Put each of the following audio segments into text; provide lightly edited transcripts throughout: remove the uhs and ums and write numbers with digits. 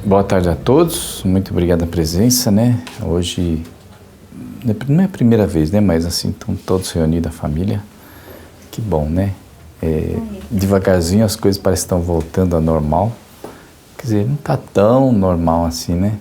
Boa tarde a todos, muito obrigado pela presença, né? Hoje não é a primeira vez, né? Mas assim, estão todos reunidos, a família. Que bom, né? Devagarzinho as coisas parecem que estão voltando ao normal. Quer dizer, não está tão normal assim, né?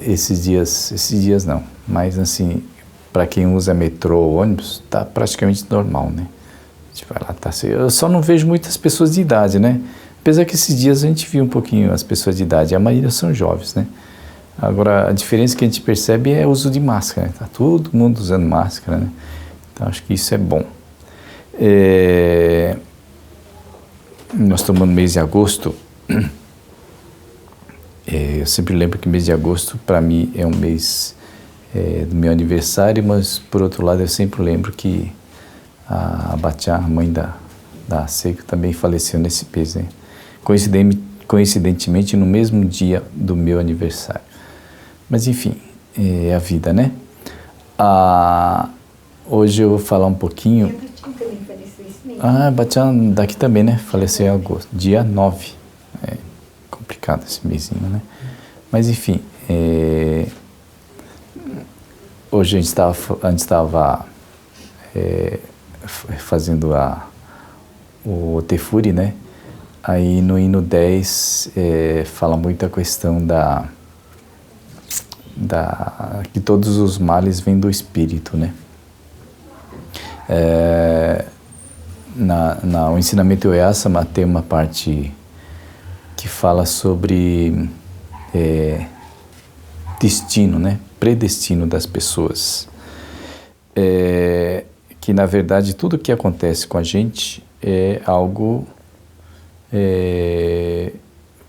Esses dias não. Mas assim, para quem usa metrô ou ônibus, está praticamente normal, né? A gente vai lá, tá assim. Eu só não vejo muitas pessoas de idade, né? Apesar que esses dias a gente viu um pouquinho as pessoas de idade, a maioria são jovens, né? Agora, a diferença que a gente percebe é o uso de máscara, né? Tá todo mundo usando máscara, né? Então, acho que isso é bom. Nós estamos no mês de agosto. Eu sempre lembro que mês de agosto, para mim, é um mês do meu aniversário, mas, por outro lado, eu sempre lembro que a Batiá, a mãe da Seco, também faleceu nesse mês, né? Coincidentemente, no mesmo dia do meu aniversário. Mas, enfim, é a vida, né? Hoje eu vou falar um pouquinho... A Batiã também faleceu esse mês. A Batiã daqui também, né? Faleceu em agosto, dia 9. É complicado esse mêsinho, né? Mas, enfim, hoje a gente estava fazendo o Tefuri, né? Aí no hino 10 fala muito a questão que todos os males vêm do espírito, né? O ensinamento Oyasama tem uma parte que fala sobre destino, né? Predestino das pessoas. Que na verdade tudo que acontece com a gente é algo,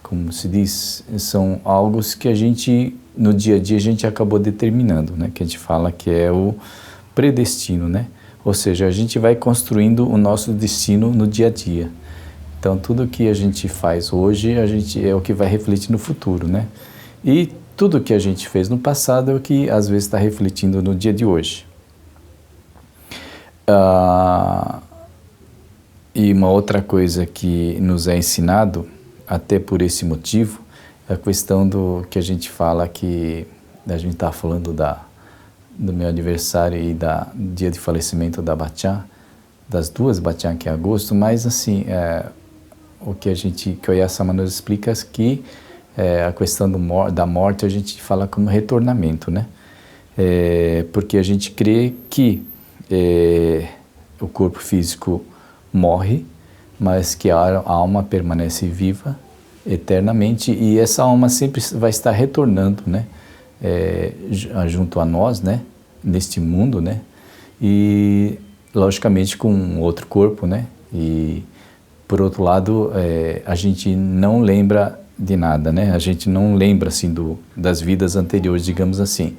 como se diz, são algo que a gente, no dia a dia, a gente acabou determinando, né? Que a gente fala que é o predestino, né? Ou seja, a gente vai construindo o nosso destino no dia a dia. Então, tudo que a gente faz hoje, é o que vai refletir no futuro, né? E tudo que a gente fez no passado é o que, às vezes, está refletindo no dia de hoje. E uma outra coisa que nos é ensinado, até por esse motivo, é a questão do que a gente fala que... A gente está falando do meu aniversário e do dia de falecimento da Batiã, das duas Batiã, que é agosto, mas assim, o que o Oyasama nos explica é que a questão da morte a gente fala como retornamento, né? Porque a gente crê que o corpo físico morre, mas que a alma permanece viva eternamente e essa alma sempre vai estar retornando, né? Junto a nós, né? Neste mundo, né? E logicamente com outro corpo, né? E por outro lado, a gente não lembra de nada, né? A gente não lembra assim das vidas anteriores, digamos assim.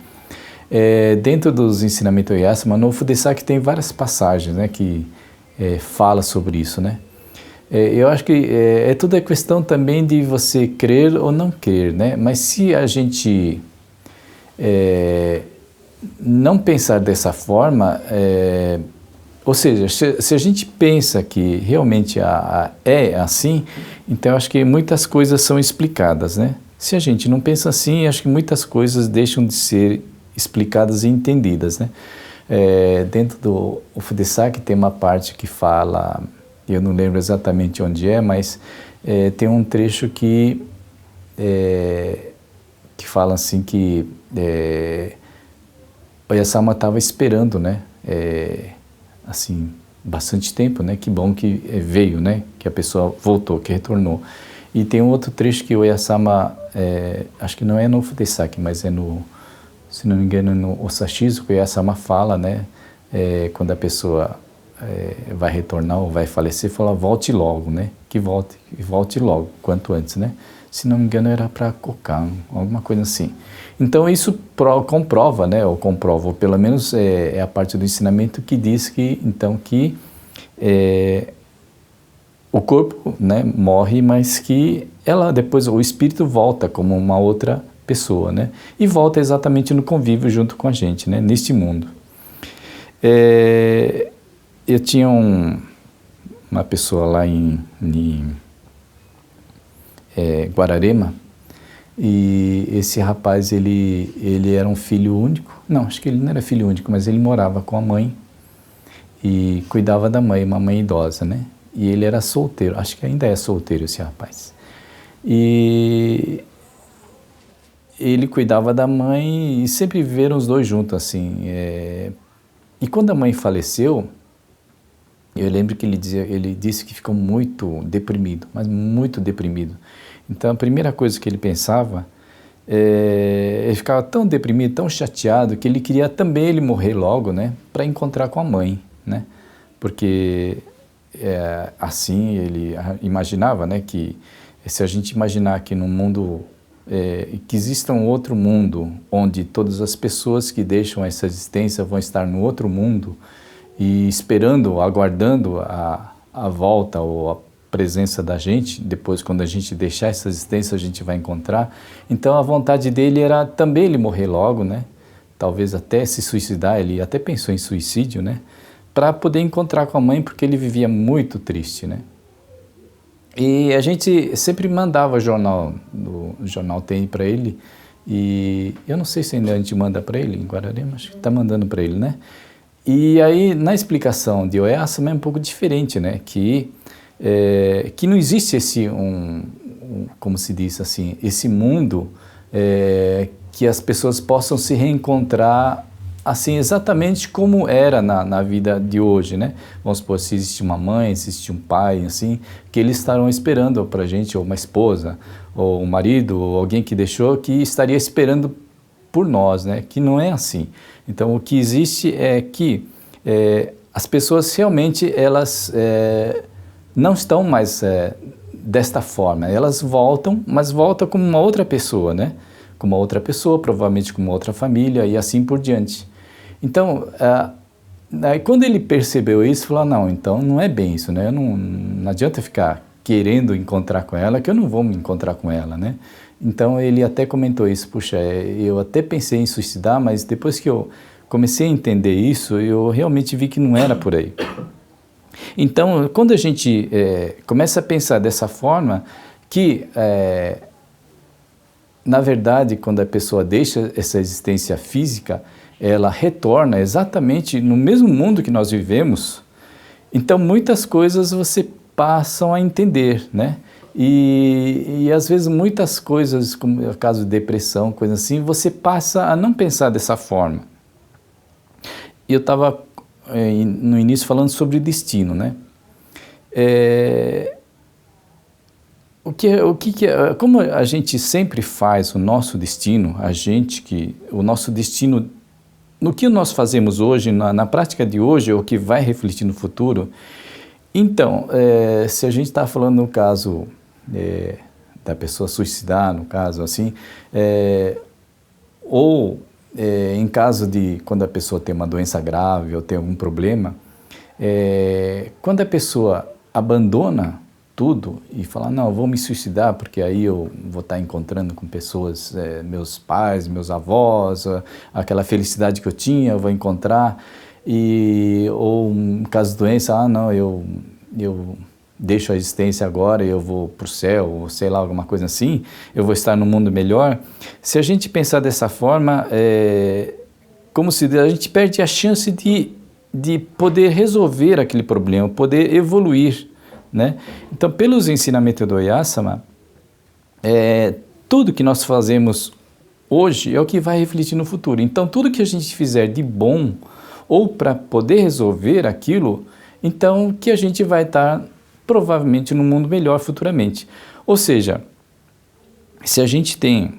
Dentro dos ensinamentos Oyasama, no Fudesaki tem várias passagens, né? Que fala sobre isso, né? Eu acho que tudo é questão também de você crer ou não crer, né? Mas se a gente não pensar dessa forma, ou seja, se a gente pensa que realmente é assim, então eu acho que muitas coisas são explicadas, né? Se a gente não pensa assim, acho que muitas coisas deixam de ser explicadas e entendidas, né? Dentro do Fudesaki tem uma parte que fala, eu não lembro exatamente onde mas tem um trecho que fala assim que Oyasama estava esperando, né? Assim, bastante tempo, né? Que bom que veio, né? Que a pessoa voltou, que retornou. E tem um outro trecho que Oyasama, acho que não é no Fudesaki, mas é se não me engano, no Osashizu, que Oyasama fala, né? Quando a pessoa vai retornar ou vai falecer, fala, volte logo, né? Que volte logo, quanto antes, né? Se não me engano, era para Kokan, alguma coisa assim. Então, isso comprova, né? Ou comprova, ou pelo menos é a parte do ensinamento que diz que, então, que o corpo, né, morre, mas que depois o espírito volta como uma outra pessoa, né? E volta exatamente no convívio junto com a gente, né? Neste mundo. Eu tinha uma pessoa lá em Guararema, e esse rapaz, ele era um filho único, não, acho que ele não era filho único, mas ele morava com a mãe e cuidava da mãe, uma mãe idosa, né? E ele era solteiro, acho que ainda é solteiro esse rapaz. E ele cuidava da mãe e sempre viveram os dois juntos, assim. E quando a mãe faleceu, eu lembro que ele disse que ficou muito deprimido, mas muito deprimido. Então a primeira coisa que ele pensava, ele ficava tão deprimido, tão chateado, que ele queria também ele morrer logo, né, para encontrar com a mãe, né, porque assim ele imaginava, né, que se a gente imaginar que no mundo, que exista um outro mundo, onde todas as pessoas que deixam essa existência vão estar no outro mundo, e esperando, aguardando a volta ou a presença da gente, depois quando a gente deixar essa existência a gente vai encontrar. Então a vontade dele era também ele morrer logo, né? Talvez até se suicidar, ele até pensou em suicídio, né? Para poder encontrar com a mãe, porque ele vivia muito triste, né? E a gente sempre mandava jornal, o jornal tem para ele, e eu não sei se ainda a gente manda para ele em Guararema, acho que está mandando para ele, né? E aí, na explicação de Oyasama é um pouco diferente, né? Que não existe como se diz assim, esse mundo que as pessoas possam se reencontrar assim exatamente como era na vida de hoje, né? Vamos supor, se existe uma mãe, se existe um pai, assim, que eles estarão esperando para a gente, ou uma esposa, ou um marido, ou alguém que deixou, que estaria esperando por nós, né? Que não é assim. Então, o que existe é que as pessoas realmente, elas não estão mais desta forma. Elas voltam, mas voltam como uma outra pessoa, né? Com uma outra pessoa, provavelmente com uma outra família e assim por diante. Então, aí quando ele percebeu isso, falou, não, então não é bem isso, né? Não adianta ficar querendo encontrar com ela, que eu não vou me encontrar com ela, né? Então ele até comentou isso, puxa, eu até pensei em suicidar, mas depois que eu comecei a entender isso, eu realmente vi que não era por aí. Então, quando a gente começa a pensar dessa forma, que na verdade, quando a pessoa deixa essa existência física, ela retorna exatamente no mesmo mundo que nós vivemos, então muitas coisas você passam a entender, né? E às vezes muitas coisas, como é o caso de depressão, coisa assim, você passa a não pensar dessa forma. Eu estava no início falando sobre destino, né? Como a gente sempre faz o nosso destino, o nosso destino, no que nós fazemos hoje, na prática de hoje, é o que vai refletir no futuro. Então, se a gente está falando no caso da pessoa suicidar, no caso assim, ou em caso de quando a pessoa tem uma doença grave ou tem algum problema, quando a pessoa abandona tudo e fala, não, eu vou me suicidar porque aí eu vou estar encontrando com pessoas, meus pais, meus avós, aquela felicidade que eu tinha, eu vou encontrar, ou em caso de doença, não, eu deixo a existência agora e eu vou para o céu, ou sei lá, alguma coisa assim, eu vou estar num mundo melhor. Se a gente pensar dessa forma, como se a gente perde a chance de poder resolver aquele problema, poder evoluir, né? Então, pelos ensinamentos do Oyasama, tudo que nós fazemos hoje é o que vai refletir no futuro. Então, tudo que a gente fizer de bom, ou para poder resolver aquilo, então que a gente vai estar provavelmente num mundo melhor futuramente. Ou seja, se a gente tem,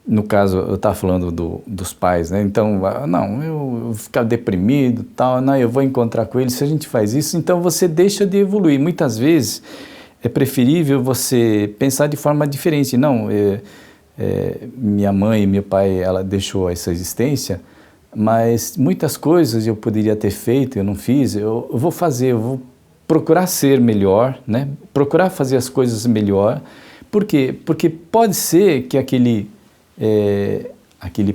no caso, eu estava falando dos pais, né? Então, não, eu vou ficar deprimido, tal, não, eu vou encontrar com eles. Se a gente faz isso, então você deixa de evoluir. Muitas vezes é preferível você pensar de forma diferente. Não, minha mãe e meu pai, ela deixou essa existência, mas muitas coisas eu poderia ter feito, eu não fiz, eu vou fazer, eu vou procurar ser melhor, né? Procurar fazer as coisas melhor. Por quê? Porque pode ser que aquele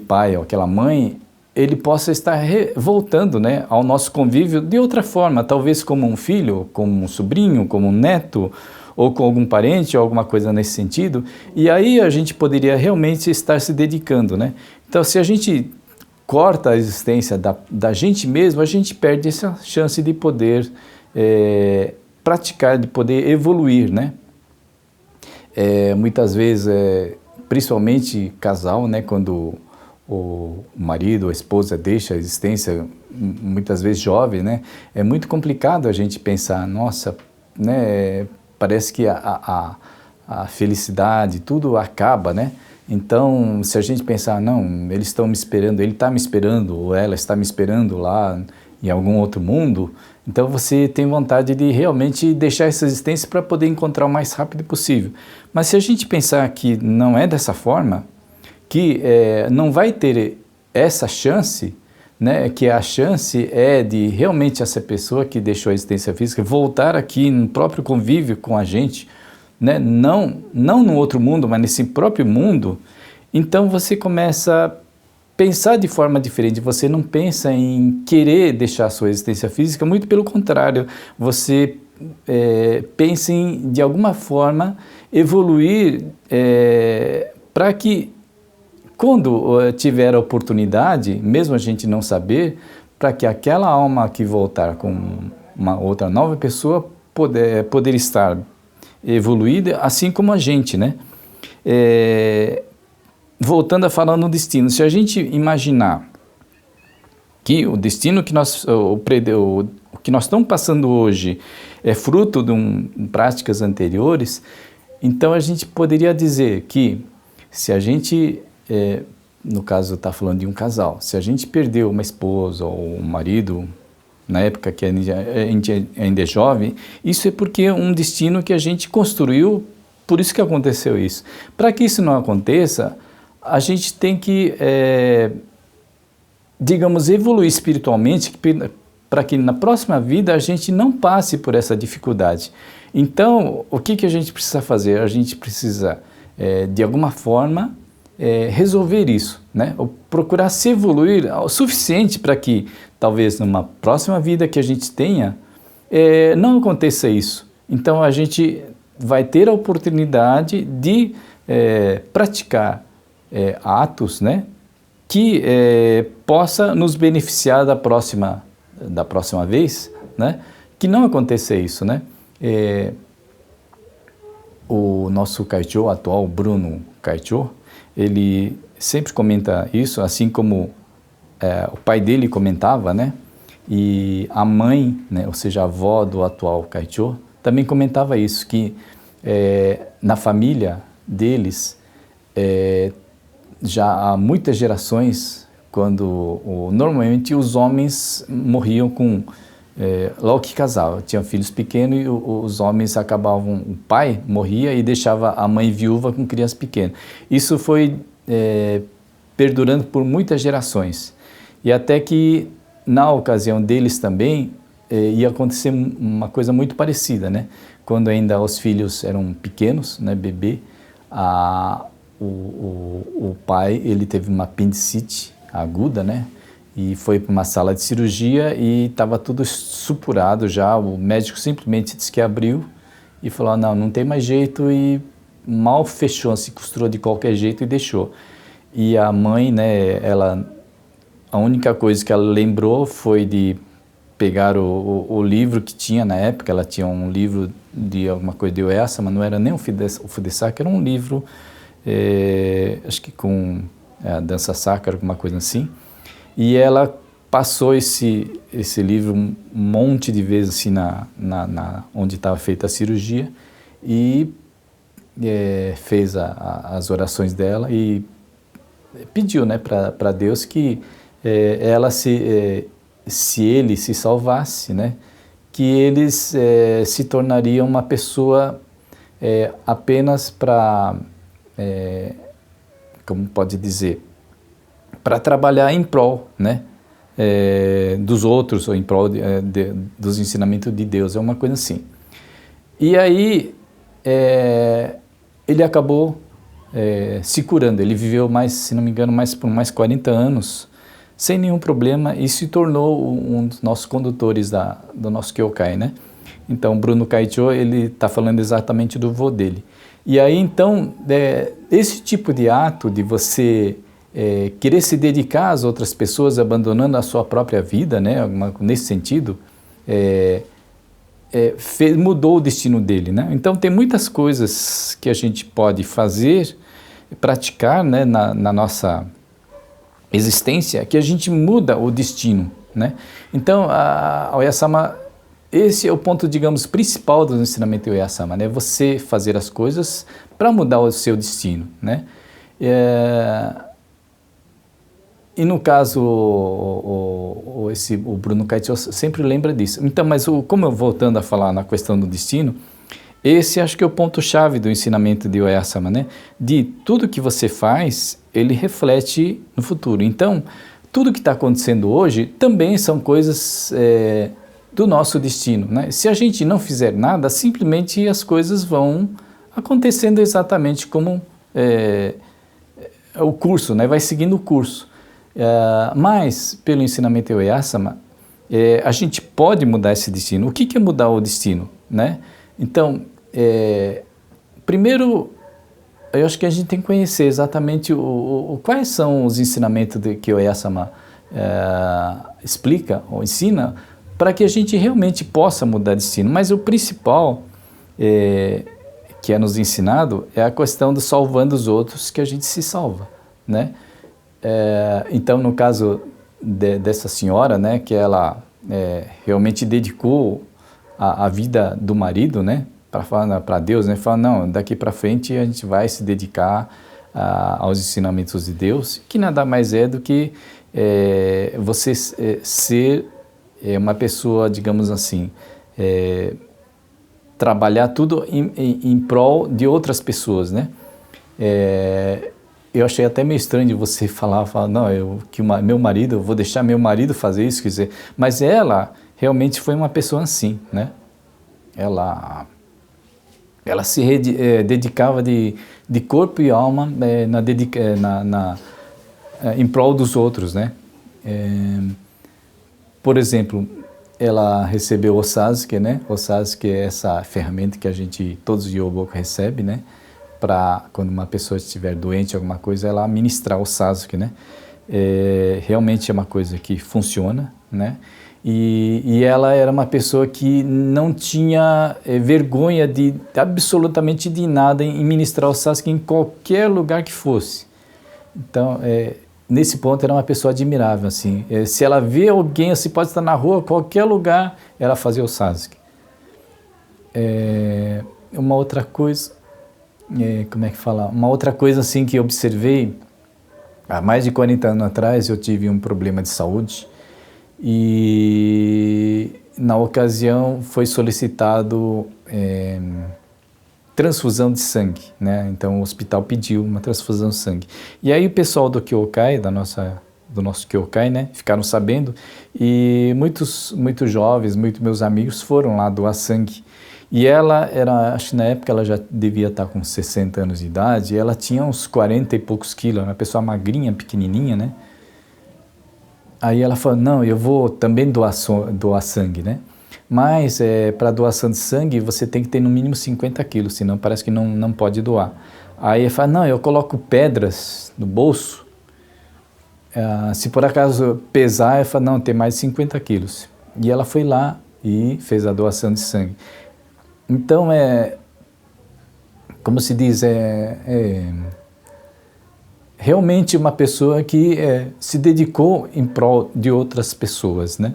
pai ou aquela mãe, ele possa estar voltando, né, ao nosso convívio de outra forma, talvez como um filho, como um sobrinho, como um neto, ou com algum parente, ou alguma coisa nesse sentido, e aí a gente poderia realmente estar se dedicando, né? Então, se a gente corta a existência da gente mesmo, a gente perde essa chance de poder praticar, de poder evoluir, né? Muitas vezes, principalmente casal, né, quando o marido ou a esposa deixa a existência, muitas vezes jovem, né, é muito complicado a gente pensar, nossa, né, parece que a felicidade, tudo acaba, né? Então, se a gente pensar, não, eles estão me esperando, ele está me esperando, ou ela está me esperando lá em algum outro mundo, então você tem vontade de realmente deixar essa existência para poder encontrar o mais rápido possível. Mas se a gente pensar que não é dessa forma, que não vai ter essa chance, né, que a chance é de realmente essa pessoa que deixou a existência física voltar aqui no próprio convívio com a gente, né, não no outro mundo, mas nesse próprio mundo, então você começa a pensar de forma diferente, você não pensa em querer deixar a sua existência física, muito pelo contrário, você pensa em, de alguma forma, evoluir para que, quando tiver a oportunidade, mesmo a gente não saber, para que aquela alma que voltar com uma outra nova pessoa poder estar evoluída, assim como a gente, né? Voltando a falar no destino, se a gente imaginar que o destino que o que nós estamos passando hoje é fruto de práticas anteriores, então a gente poderia dizer que se a gente, no caso está falando de um casal, se a gente perdeu uma esposa ou um marido, na época que a gente ainda é jovem, isso é porque é um destino que a gente construiu, por isso que aconteceu isso. Para que isso não aconteça, a gente tem que, digamos, evoluir espiritualmente para que na próxima vida a gente não passe por essa dificuldade. Então, o que a gente precisa fazer? A gente precisa, de alguma forma, resolver isso, né? Ou procurar se evoluir o suficiente para que, talvez numa próxima vida que a gente tenha, não aconteça isso. Então, a gente vai ter a oportunidade de praticar atos, né, que possa nos beneficiar da próxima vez, né, que não aconteça isso, né. O nosso Kaichô atual, Bruno Kaichô, ele sempre comenta isso, assim como o pai dele comentava, né, e a mãe, né, ou seja, a avó do atual Kaichô, também comentava isso, que na família deles, já há muitas gerações, quando normalmente os homens morriam logo que casavam, tinham filhos pequenos e os homens acabavam, o pai morria e deixava a mãe viúva com crianças pequenas. Isso foi perdurando por muitas gerações. E até que, na ocasião deles também, ia acontecer uma coisa muito parecida, né? Quando ainda os filhos eram pequenos, né, bebê, o pai, ele teve uma apendicite aguda, né? E foi para uma sala de cirurgia e estava tudo supurado já. O médico simplesmente disse que abriu e falou, não tem mais jeito, e mal fechou, se costurou de qualquer jeito e deixou. E a mãe, né, a única coisa que ela lembrou foi de pegar o livro que tinha na época. Ela tinha um livro de alguma coisa de Oessa, mas não era nem o Fudesaka, era um livro, acho que com a dança sacra, alguma coisa assim. E ela passou esse livro um monte de vezes assim onde estava feita a cirurgia e fez as orações dela e pediu, né, para Deus que ela se ele se salvasse, né, que eles se tornariam uma pessoa apenas para, como pode dizer, para trabalhar em prol, né, dos outros, ou em prol dos ensinamentos de Deus, é uma coisa assim. E aí ele acabou se curando, ele viveu mais, se não me engano, por mais 40 anos, sem nenhum problema, e se tornou um dos nossos condutores do nosso Kyokai, né? Então, Bruno Kaicho, ele está falando exatamente do vô dele. E aí, então, esse tipo de ato de você querer se dedicar às outras pessoas, abandonando a sua própria vida, né, nesse sentido, mudou o destino dele, né? Então, tem muitas coisas que a gente pode fazer, praticar, né, na nossa existência, que a gente muda o destino, né? Então, a Oyasama, esse é o ponto, digamos, principal do ensinamento de Oyasama, né? Você fazer as coisas para mudar o seu destino, né? E no caso, o Bruno Kaicho sempre lembra disso. Então, mas como eu voltando a falar na questão do destino, esse acho que é o ponto-chave do ensinamento de Oyasama, né? De tudo que você faz, ele reflete no futuro. Então, tudo que está acontecendo hoje também são coisas do nosso destino, né? Se a gente não fizer nada, simplesmente as coisas vão acontecendo exatamente como o curso, né? Vai seguindo o curso. Mas, pelo ensinamento de Oyasama, a gente pode mudar esse destino. O que é mudar o destino, né? Então, primeiro, eu acho que a gente tem que conhecer exatamente quais são os ensinamentos que Oyasama explica ou ensina para que a gente realmente possa mudar destino. Mas o principal que é nos ensinado é a questão de salvando os outros que a gente se salva, né? Então, no caso dessa senhora, né, que ela realmente dedicou a vida do marido, né, para Deus, né, fala, não, daqui para frente a gente vai se dedicar aos ensinamentos de Deus, que nada mais é do que você ser uma pessoa, digamos assim, trabalhar tudo em prol de outras pessoas, né? Eu achei até meio estranho de você falar não, meu marido, eu vou deixar meu marido fazer isso, quer dizer, mas ela realmente foi uma pessoa assim, né? Ela se dedicava de corpo e alma em prol dos outros, né? Por exemplo, ela recebeu o Sasuke, né? O Sasuke é essa ferramenta que todos os Yoboku recebem, né? Para quando uma pessoa estiver doente, alguma coisa, ela ministrar o Sasuke, né? Realmente é uma coisa que funciona, né? E ela era uma pessoa que não tinha vergonha de absolutamente de nada em ministrar o Sasuke em qualquer lugar que fosse. Então, nesse ponto, era uma pessoa admirável, assim. Se ela vê alguém, assim, pode estar na rua, qualquer lugar, ela fazia o Sasuke. Uma outra coisa, como é que fala? Uma outra coisa, assim, que eu observei, há mais de 40 anos atrás, eu tive um problema de saúde e, na ocasião, foi solicitado transfusão de sangue, né? Então o hospital pediu uma transfusão de sangue. E aí o pessoal do Kyokai, do nosso Kyokai, né, ficaram sabendo e muitos jovens, muitos meus amigos foram lá doar sangue. E ela acho que na época ela já devia estar com 60 anos de idade, e ela tinha uns 40 e poucos quilos, uma pessoa magrinha, pequenininha, né? Aí ela falou, não, eu vou também doar sangue, né? Mas para doação de sangue você tem que ter no mínimo 50 quilos, senão parece que não pode doar. Aí ele fala, não, eu coloco pedras no bolso, se por acaso pesar, eu falo, não, tem mais de 50 quilos. E ela foi lá e fez a doação de sangue. Então, como se diz, realmente uma pessoa que se dedicou em prol de outras pessoas, né?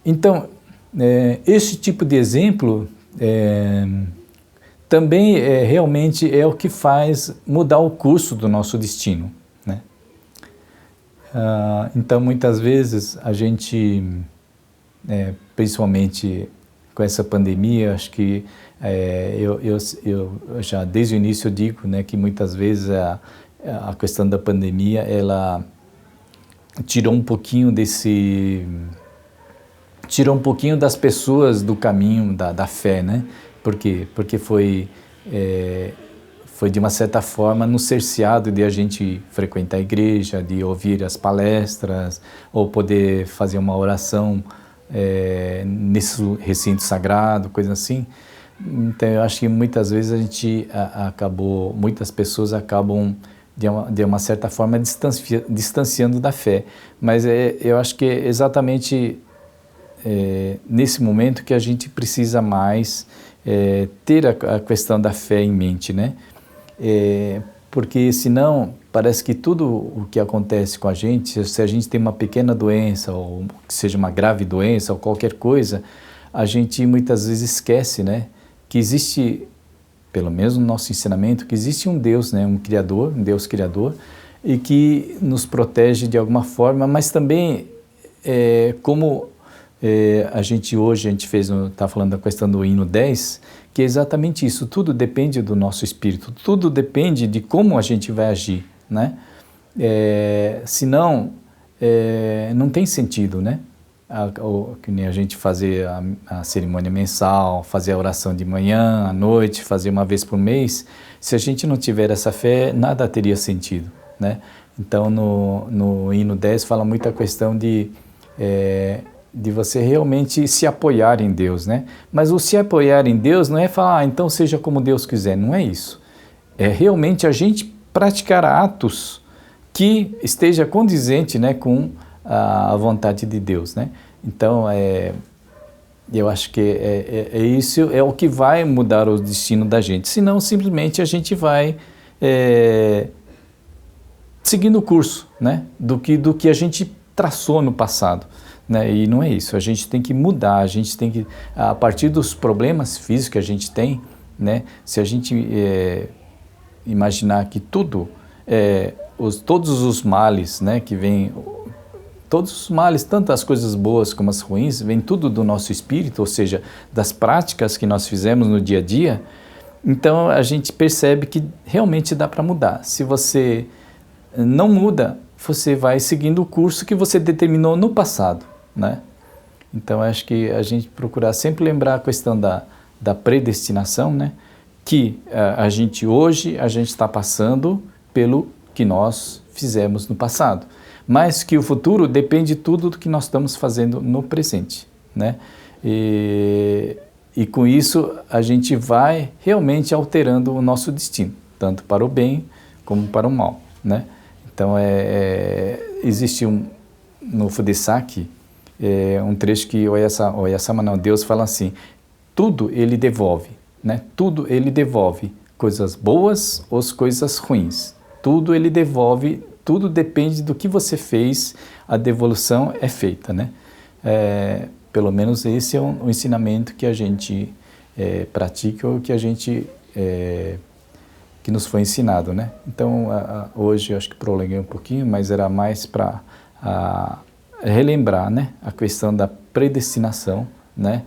Então, esse tipo de exemplo também realmente é o que faz mudar o curso do nosso destino, né? Então, muitas vezes, a gente, principalmente com essa pandemia, acho que eu já desde o início eu digo, né, que muitas vezes a questão da pandemia, ela tirou um pouquinho das pessoas do caminho da fé, né? Por quê? Porque foi de uma certa forma nos cerceado de a gente frequentar a igreja, de ouvir as palestras, ou poder fazer uma oração nesse recinto sagrado, coisa assim. Então eu acho que muitas vezes muitas pessoas acabam de uma certa forma distanciando da fé, mas eu acho que é exatamente nesse momento que a gente precisa mais ter a questão da fé em mente, né? Porque senão parece que tudo o que acontece com a gente, se a gente tem uma pequena doença ou que seja uma grave doença ou qualquer coisa, a gente muitas vezes esquece, né, que existe, pelo menos no nosso ensinamento, que existe um Deus, né, um Deus criador, e que nos protege de alguma forma, mas também como a gente está falando da questão do hino 10, que é exatamente isso, tudo depende do nosso espírito, tudo depende de como a gente vai agir, né? Senão, não tem sentido, né? Que nem a gente fazer a cerimônia mensal, fazer a oração de manhã, à noite, fazer uma vez por mês, se a gente não tiver essa fé, nada teria sentido, né? Então, no hino 10 fala muito a questão de você realmente se apoiar em Deus, né? Mas o se apoiar em Deus não é falar, então seja como Deus quiser, não é isso. É realmente a gente praticar atos que esteja condizente, né, com a vontade de Deus, né? Então, eu acho que isso é o que vai mudar o destino da gente. Senão, simplesmente a gente vai seguindo o curso, né, do que a gente traçou no passado. Né? E não é isso, a gente tem que mudar, a gente tem que, a partir dos problemas físicos que a gente tem, né? Se a gente imaginar que todos os males, né, que vêm, todos os males, tanto as coisas boas como as ruins, vem tudo do nosso espírito, ou seja, das práticas que nós fizemos no dia a dia, então a gente percebe que realmente dá para mudar. Se você não muda, você vai seguindo o curso que você determinou no passado, né? Então acho que a gente procurar sempre lembrar a questão da predestinação, né? Que hoje a gente está passando pelo que nós fizemos no passado, mas que o futuro depende tudo do que nós estamos fazendo no presente, né? E com isso a gente vai realmente alterando o nosso destino, tanto para o bem como para o mal, né? Então existe no Fudesaki um trecho que Oyasama não, Deus fala assim, tudo ele devolve, né? Tudo ele devolve, coisas boas ou coisas ruins, tudo ele devolve, tudo depende do que você fez, a devolução é feita, né? Pelo menos esse é um ensinamento que a gente pratica ou que a gente que nos foi ensinado, né? Então hoje eu acho que prolonguei um pouquinho, mas era mais para relembrar, né, a questão da predestinação, né?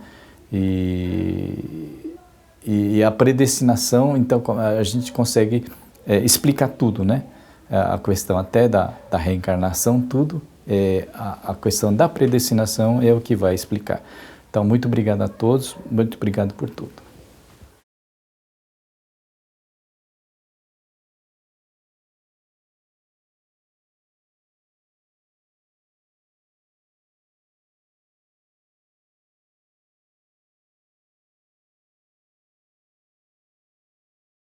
E a predestinação, então a gente consegue explicar tudo, né? A questão até da reencarnação, tudo, a questão da predestinação é o que vai explicar. Então, muito obrigado a todos, muito obrigado por tudo.